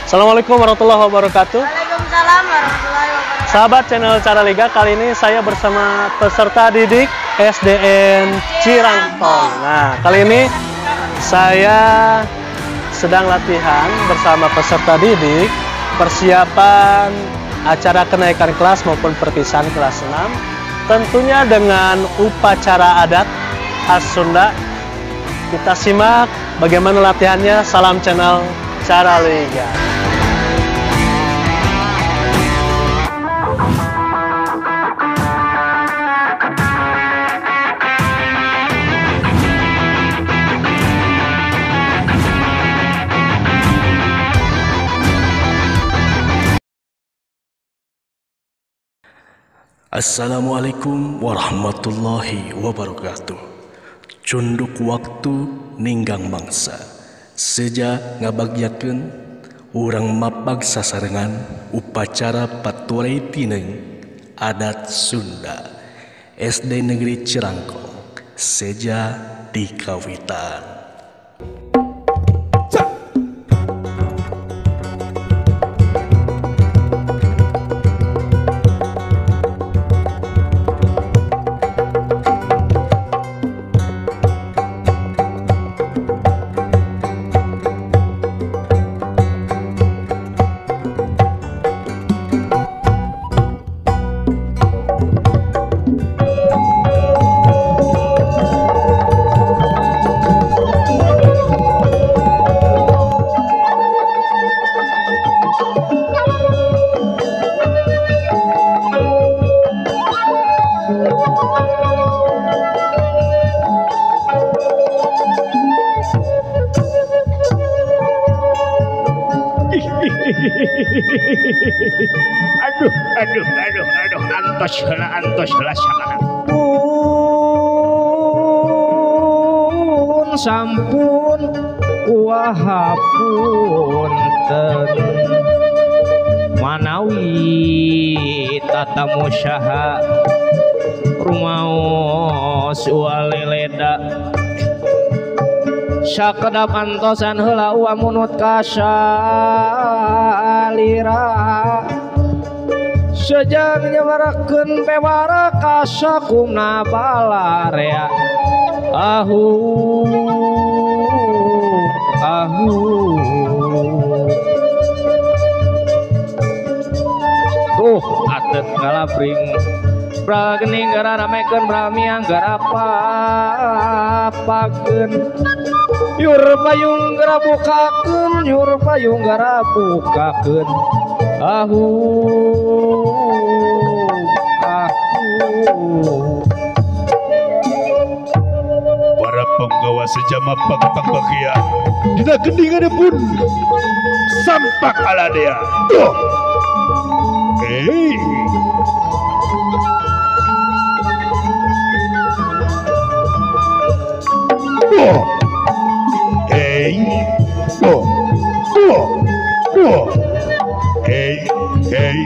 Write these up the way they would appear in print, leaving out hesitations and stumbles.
Assalamualaikum warahmatullahi wabarakatuh. Waalaikumsalam warahmatullahi wabarakatuh. Sahabat channel Cara Liga, kali ini saya bersama peserta didik SDN Cirangtong. Nah, kali ini saya sedang latihan bersama peserta didik persiapan acara kenaikan kelas maupun perpisahan kelas 6. Tentunya dengan upacara adat khas Sunda. Kita simak bagaimana latihannya. Salam channel Cara Liga. Assalamualaikum warahmatullahi wabarakatuh. Cunduk waktu ninggang mangsa, seja ngabagyakeun urang mapag sasarengan upacara paturai tineng adat Sunda SD Negeri Cirangtong seja dikawitan. Aduh, antos heula sakana. Sampun wahapunten manawi tatamusyaha rumaos waleleda sakedap antosan heula wa munut kasalira sejang nyawarakeun pewara kasakumna balarea ahu tuh atet ngalabring pragening gara ramekeun bramiang gara papakeun yur payung gara bukakeun ahu para penggawa sejama pagbagia dina gendingan pun sampak aladea. Hey. Hey.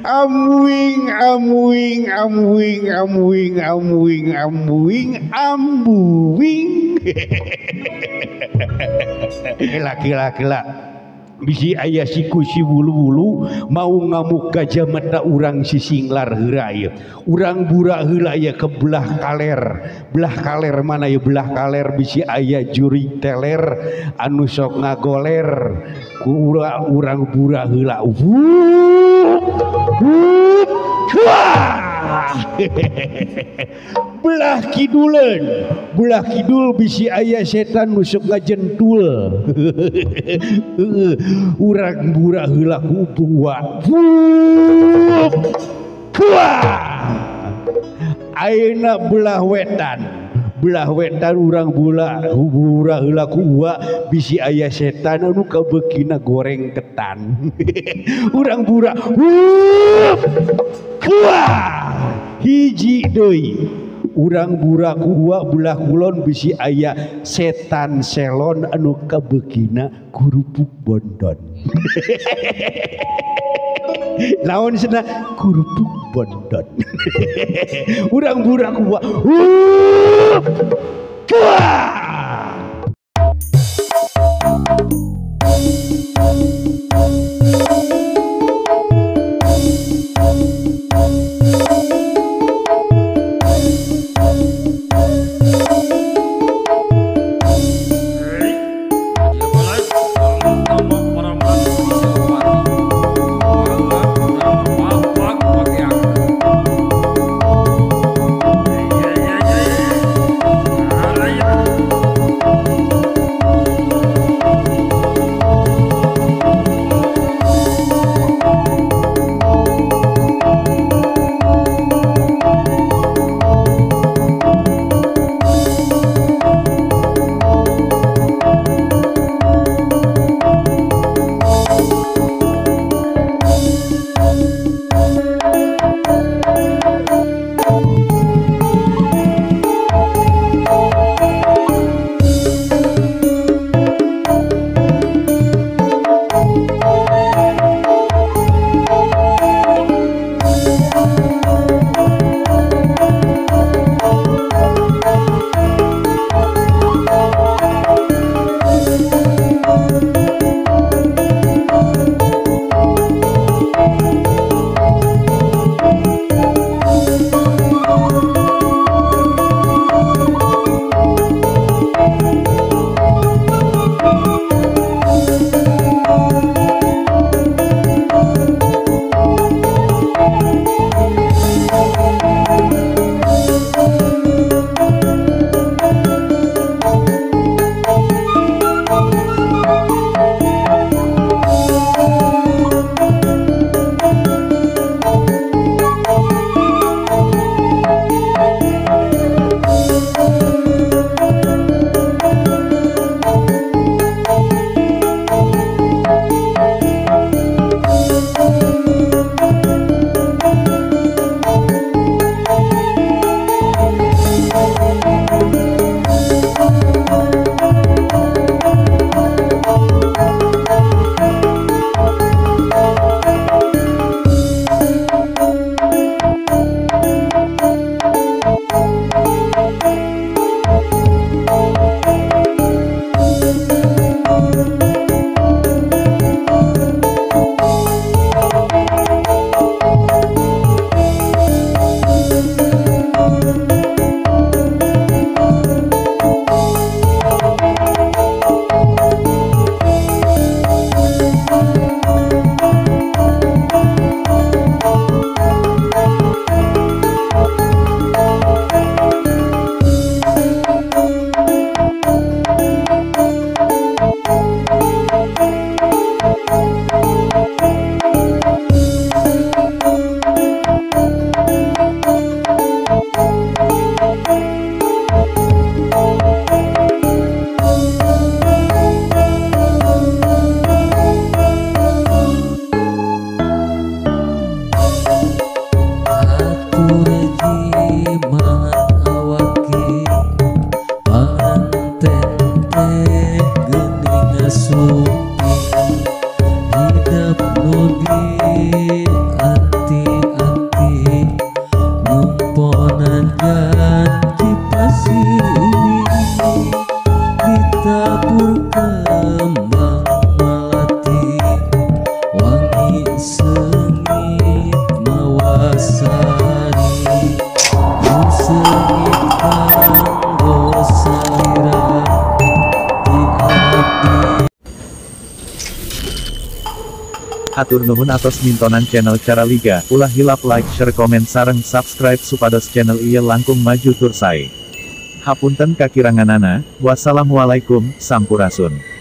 Amwing, amwing, amwing, amwing, amwing, amwing, ambuing. Gila. Bisi ayah siku si bulu-bulu mau ngamuk gajah mata urang si singlar heuraya. Urang burak heula aya ke belah kaler mana ya belah kaler bisi ayah juri teler anu sok ngagoler ku urang burak heula. Belah kidul bisi ayah setan nusuk ngajentul. Urang burak heula ku buat ayeuna belah wetan urang burak heula ku bisi ayah setan anu kabekina goreng ketan. Urang burak hiji deui urang burak ku belah kulon bisi ayah setan selon anu kabekina kurupuk bondon. Lawan sana kurupuk bondon. Urang burak ku Atur nuhun atos mintonan channel Cara Liga, ulah hilap like, share, komen sareng subscribe supados channel ieu langkung maju tur sae. Hapunten kakiranganana, wassalamualaikum, sampurasun.